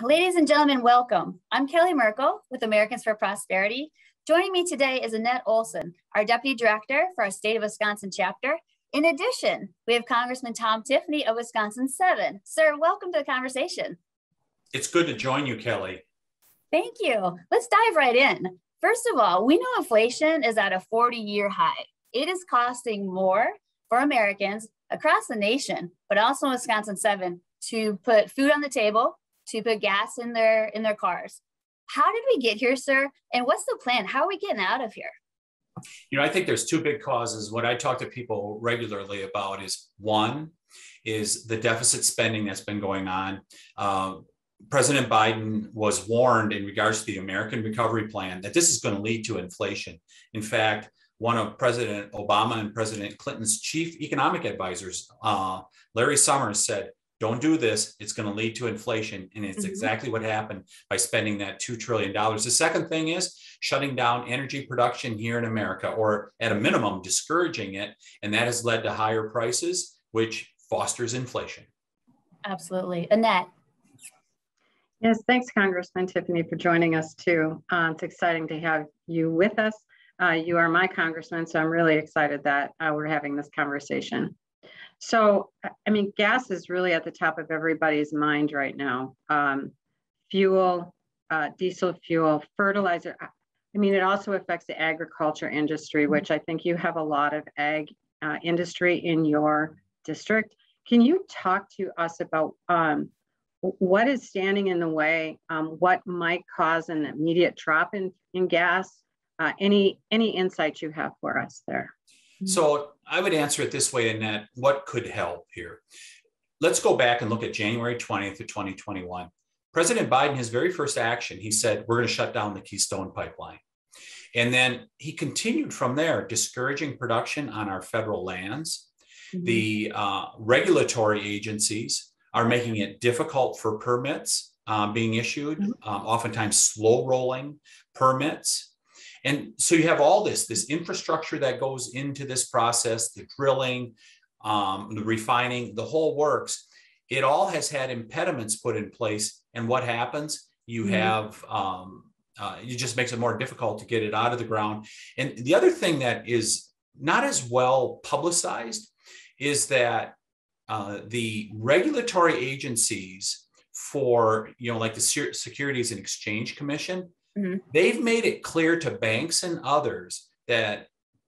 Ladies and gentlemen, welcome. I'm Kelly Merkel with Americans for Prosperity. Joining me today is Annette Olson, our Deputy Director for our State of Wisconsin chapter. In addition, we have Congressman Tom Tiffany of Wisconsin 7. Sir, welcome to the conversation. It's good to join you, Kelly. Thank you. Let's dive right in. First of all, we know inflation is at a 40-year high. It is costing more for Americans across the nation, but also in Wisconsin 7, to put food on the table, to put gas in their cars. How did we get here, sir? And what's the plan? How are we getting out of here? I think there's two big causes. What I talk to people regularly about is one is the deficit spending that's been going on. President Biden was warned in regards to the American Recovery Plan that this is going to lead to inflation. In fact, one of President Obama and President Clinton's chief economic advisors, Larry Summers, said, "Don't do this. It's going to lead to inflation." And it's exactly what happened by spending that $2 trillion. The second thing is shutting down energy production here in America, or at a minimum, discouraging it. And that has led to higher prices, which fosters inflation. Absolutely. Annette. Yes, thanks, Congressman Tiffany, for joining us too. It's exciting to have you with us. You are my congressman, so I'm really excited that we're having this conversation. So, I mean, gas is really at the top of everybody's mind right now. Fuel, diesel fuel, fertilizer. I mean, it also affects the agriculture industry, which I think you have a lot of ag industry in your district. Can you talk to us about what is standing in the way, what might cause an immediate drop in gas? Any insights you have for us there? So I would answer it this way, Annette. What could help here? Let's go back and look at January 20th of 2021. President Biden, his very first action, he said, we're going to shut down the Keystone Pipeline. And then he continued from there, discouraging production on our federal lands. The regulatory agencies are making it difficult for permits being issued, oftentimes slow rolling permits. And so you have all this infrastructure that goes into this process, the drilling, the refining, the whole works. It all has had impediments put in place. And what happens? You have, it just makes it more difficult to get it out of the ground. And the other thing that is not as well publicized is that the regulatory agencies for, like the Securities and Exchange Commission, they've made it clear to banks and others that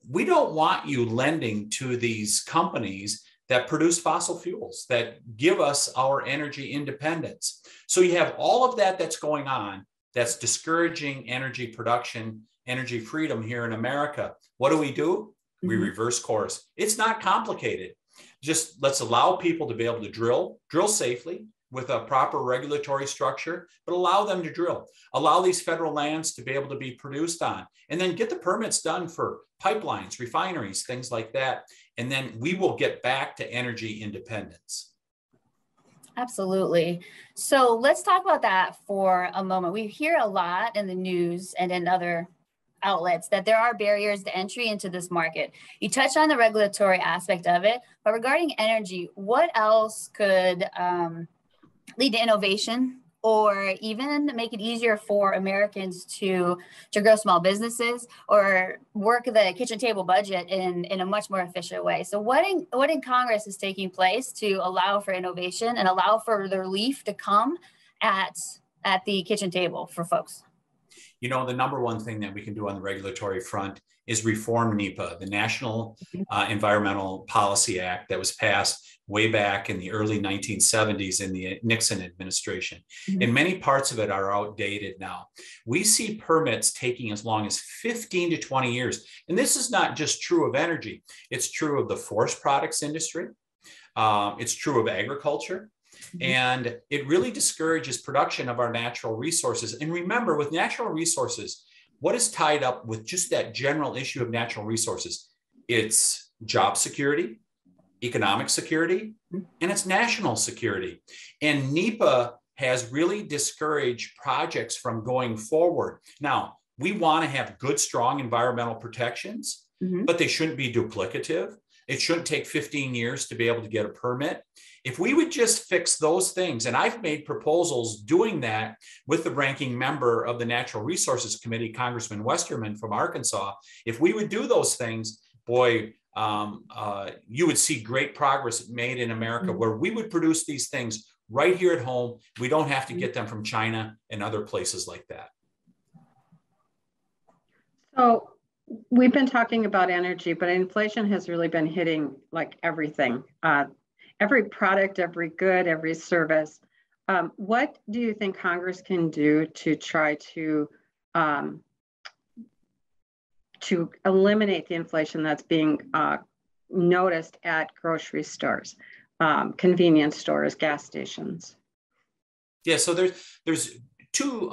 we don't want you lending to these companies that produce fossil fuels, that give us our energy independence. So you have all of that that's going on that's discouraging energy production, energy freedom here in America. What do? We reverse course. It's not complicated. Just let's allow people to be able to drill safely, with a proper regulatory structure, but allow them to drill, allow these federal lands to be able to be produced on, and then get the permits done for pipelines, refineries, things like that. And then we will get back to energy independence. Absolutely. So let's talk about that for a moment. We hear a lot in the news and in other outlets that there are barriers to entry into this market. You touched on the regulatory aspect of it, but regarding energy, what else could lead to innovation, or even make it easier for Americans to grow small businesses or work the kitchen table budget in a much more efficient way? So what in Congress is taking place to allow for innovation and allow for the relief to come at the kitchen table for folks? The number one thing that we can do on the regulatory front is reform NEPA, the National Environmental Policy Act that was passed way back in the early 1970s in the Nixon administration. And many parts of it are outdated now. We see permits taking as long as 15 to 20 years. And this is not just true of energy. It's true of the forest products industry. It's true of agriculture. And it really discourages production of our natural resources. And remember, with natural resources, what is tied up with just that general issue of natural resources? It's job security, economic security, and it's national security. And NEPA has really discouraged projects from going forward. Now, we want to have good, strong environmental protections, but they shouldn't be duplicative. It shouldn't take 15 years to be able to get a permit. If we would just fix those things, and I've made proposals doing that with the ranking member of the Natural Resources Committee, Congressman Westerman from Arkansas, if we would do those things, boy, you would see great progress made in America where we would produce these things right here at home. We don't have to get them from China and other places like that. So we've been talking about energy, but inflation has really been hitting like everything. Every product, every good, every service. What do you think Congress can do to try to eliminate the inflation that's being noticed at grocery stores, convenience stores, gas stations? Yeah, so there's two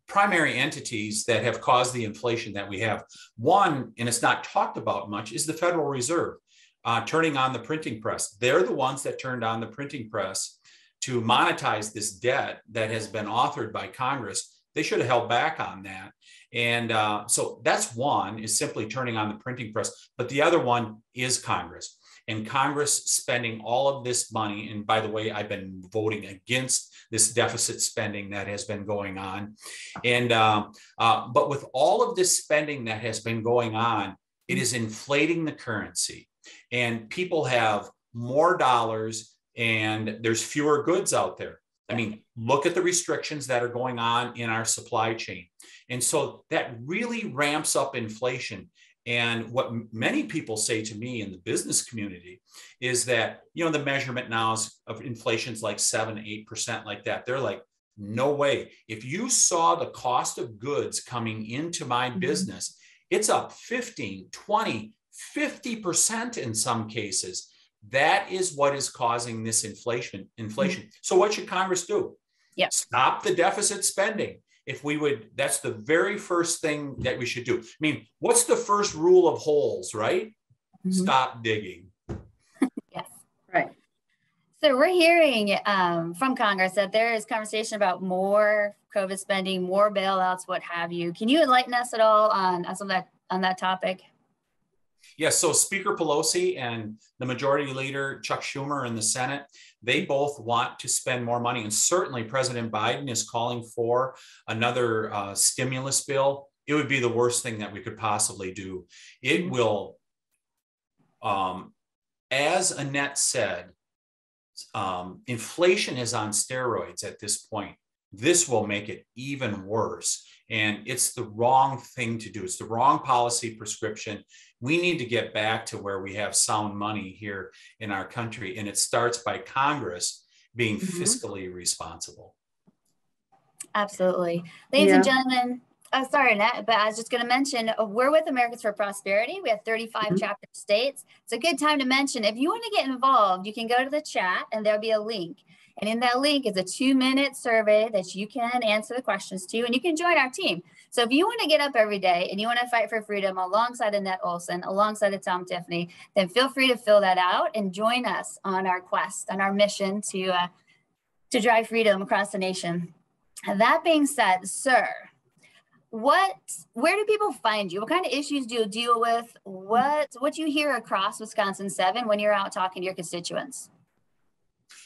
primary entities that have caused the inflation that we have. One, and it's not talked about much, is the Federal Reserve. Turning on the printing press. They're the ones that turned on the printing press to monetize this debt that has been authored by Congress. They should have held back on that. And so that's one, is simply turning on the printing press. But the other one is Congress. And Congress spending all of this money. And by the way, I've been voting against this deficit spending that has been going on. And but with all of this spending that has been going on, it is inflating the currency. And people have more dollars and there's fewer goods out there. I mean, look at the restrictions that are going on in our supply chain. And so that really ramps up inflation. And what many people say to me in the business community is that, you know, the measurement now of inflation is like 7-8% like that. They're like, no way. If you saw the cost of goods coming into my business, it's up 15, 20, 50% in some cases. That is what is causing this inflation. So what should Congress do? Stop the deficit spending. If we would, that's the very first thing that we should do. I mean, what's the first rule of holes, right? Stop digging. Yes. Right. So we're hearing from Congress that there is conversation about more COVID spending, more bailouts, what have you. Can you enlighten us at all on that topic? Yes, so Speaker Pelosi and the Majority Leader Chuck Schumer in the Senate, they both want to spend more money. And certainly President Biden is calling for another stimulus bill. It would be the worst thing that we could possibly do. It will, as Annette said, inflation is on steroids at this point. This will make it even worse. And it's the wrong thing to do. It's the wrong policy prescription. We need to get back to where we have sound money here in our country. And it starts by Congress being fiscally responsible. Absolutely. Ladies and gentlemen, sorry, Annette, but I was just going to mention, we're with Americans for Prosperity. We have 35 chapter states. It's a good time to mention, if you want to get involved, you can go to the chat and there'll be a link. And in that link is a 2-minute survey that you can answer the questions to, and you can join our team. So if you want to get up every day and you want to fight for freedom alongside Annette Olson, alongside of Tom Tiffany, then feel free to fill that out and join us on our quest, on our mission to drive freedom across the nation. And that being said, sir, where do people find you? What kind of issues do you deal with? What do you hear across Wisconsin 7 when you're out talking to your constituents?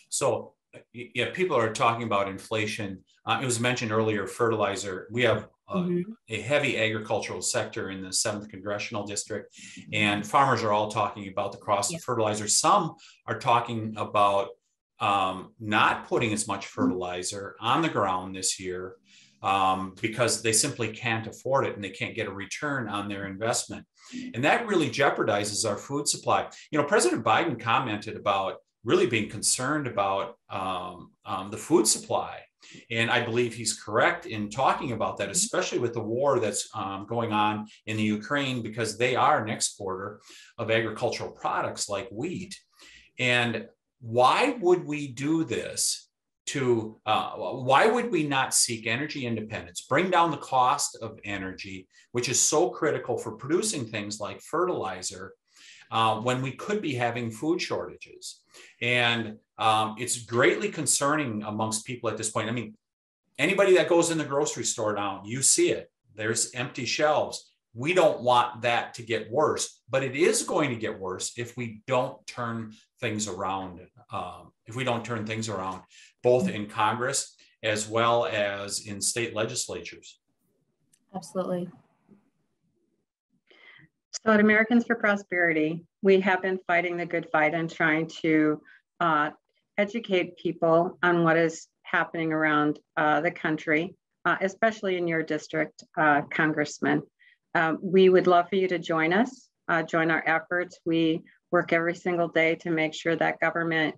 So yeah, people are talking about inflation. It was mentioned earlier, fertilizer. We have a heavy agricultural sector in the 7th Congressional District, and farmers are all talking about the cost of fertilizer. Some are talking about not putting as much fertilizer on the ground this year because they simply can't afford it and they can't get a return on their investment. And that really jeopardizes our food supply. You know, President Biden commented about really being concerned about the food supply. And I believe he's correct in talking about that, especially with the war that's going on in the Ukraine, because they are an exporter of agricultural products like wheat. And why would we do this why would we not seek energy independence, bring down the cost of energy, which is so critical for producing things like fertilizer, when we could be having food shortages? And it's greatly concerning amongst people at this point. I mean, anybody that goes in the grocery store now, you see it. There's empty shelves. We don't want that to get worse, but it is going to get worse if we don't turn things around. Both in Congress as well as in state legislatures. Absolutely. So at Americans for Prosperity, we have been fighting the good fight and trying to educate people on what is happening around the country, especially in your district, Congressman. We would love for you to join us, join our efforts. We work every single day to make sure that government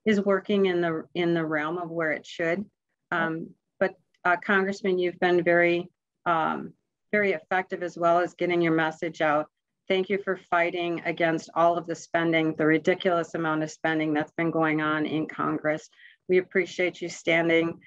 is working in the realm of where it should. But Congressman, you've been very effective as well as getting your message out. Thank you for fighting against all of the spending, the ridiculous amount of spending that's been going on in Congress. We appreciate you standing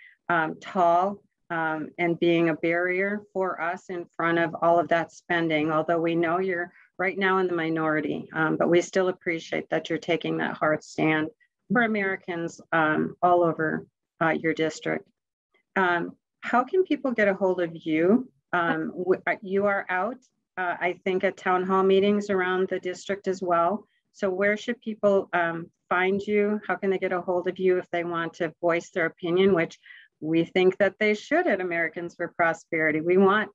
tall and being a barrier for us in front of all of that spending, although we know you're right now in the minority, but we still appreciate that you're taking that hard stand for Americans all over your district. How can people get a hold of you? You are out, I think, at town hall meetings around the district as well. So where should people find you? How can they get a hold of you if they want to voice their opinion, which we think that they should at Americans for Prosperity? We want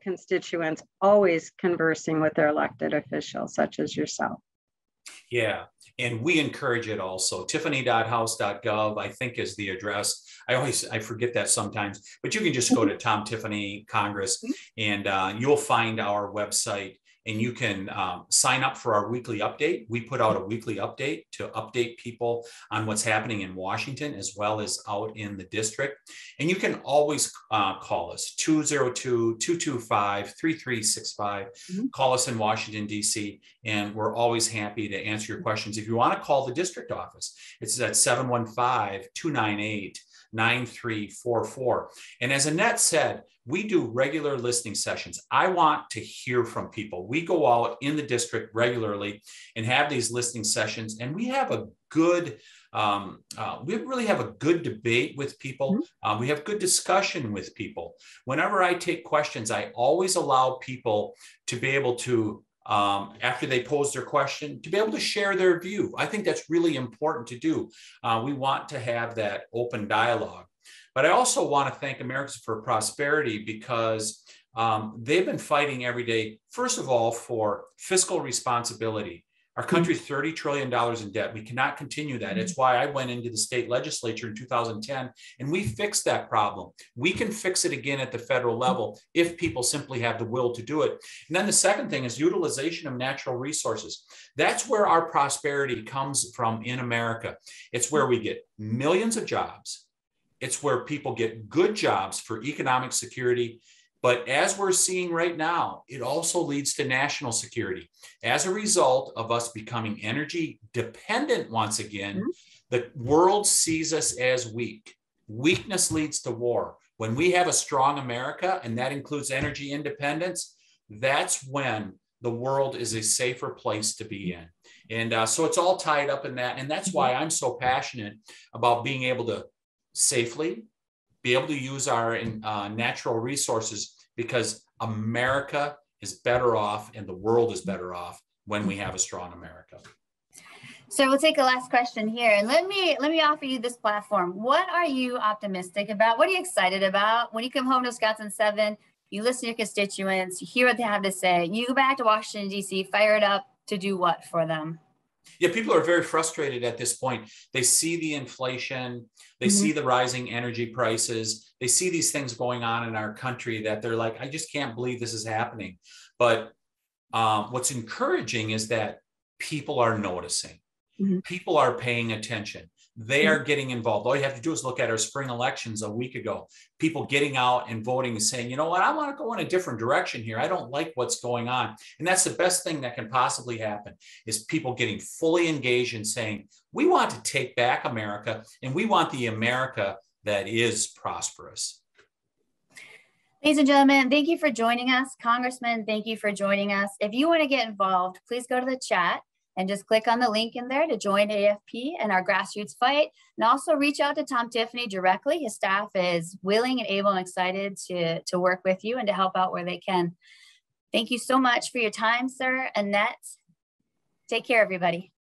constituents always conversing with their elected officials, such as yourself. Yeah, and we encourage it also. Tiffany.house.gov, I think, is the address. I forget that sometimes, but you can just go to Tom Tiffany Congress and you'll find our website, and you can sign up for our weekly update. We put out a weekly update to update people on what's happening in Washington as well as out in the district. And you can always call us, 202-225-3365. Call us in Washington, D.C., and we're always happy to answer your questions. If you want to call the district office, it's at 715-298-9344. And as Annette said, we do regular listening sessions. I want to hear from people. We go out in the district regularly and have these listening sessions, and we have a good, we really have a good debate with people. We have good discussion with people. Whenever I take questions, I always allow people to be able to, after they pose their question, to be able to share their view. I think that's really important to do. We want to have that open dialogue. But I also want to thank Americans for Prosperity because they've been fighting every day, first of all, for fiscal responsibility. Our country's $30 trillion in debt. We cannot continue that. It's why I went into the state legislature in 2010, and we fixed that problem. We can fix it again at the federal level if people simply have the will to do it. And then the second thing is utilization of natural resources. That's where our prosperity comes from in America. It's where we get millions of jobs. It's where people get good jobs for economic security. But as we're seeing right now, it also leads to national security. As a result of us becoming energy dependent once again, the world sees us as weak. Weakness leads to war. When we have a strong America, and that includes energy independence, that's when the world is a safer place to be in. And so it's all tied up in that. And that's why I'm so passionate about being able to safely be able to use our natural resources, because America is better off and the world is better off when we have a strong America. So we'll take a last question here, and let me offer you this platform. What are you optimistic about? What are you excited about when you come home to Wisconsin 7? You listen to your constituents, you hear what they have to say, you go back to Washington, D.C., fire it up to do what for them? Yeah, people are very frustrated at this point. They see the inflation, they see the rising energy prices, they see these things going on in our country that they're like, I just can't believe this is happening. But what's encouraging is that people are noticing. People are paying attention. They are getting involved. All you have to do is look at our spring elections a week ago. People getting out and voting and saying, you know what, I want to go in a different direction here. I don't like what's going on. And that's the best thing that can possibly happen, is people getting fully engaged and saying, we want to take back America, and we want the America that is prosperous. Ladies and gentlemen, thank you for joining us. Congressman, thank you for joining us. If you want to get involved, please go to the chat and just click on the link in there to join AFP and our grassroots fight. And also reach out to Tom Tiffany directly. His staff is willing and able and excited to work with you and to help out where they can. Thank you so much for your time, sir. Annette, take care, everybody.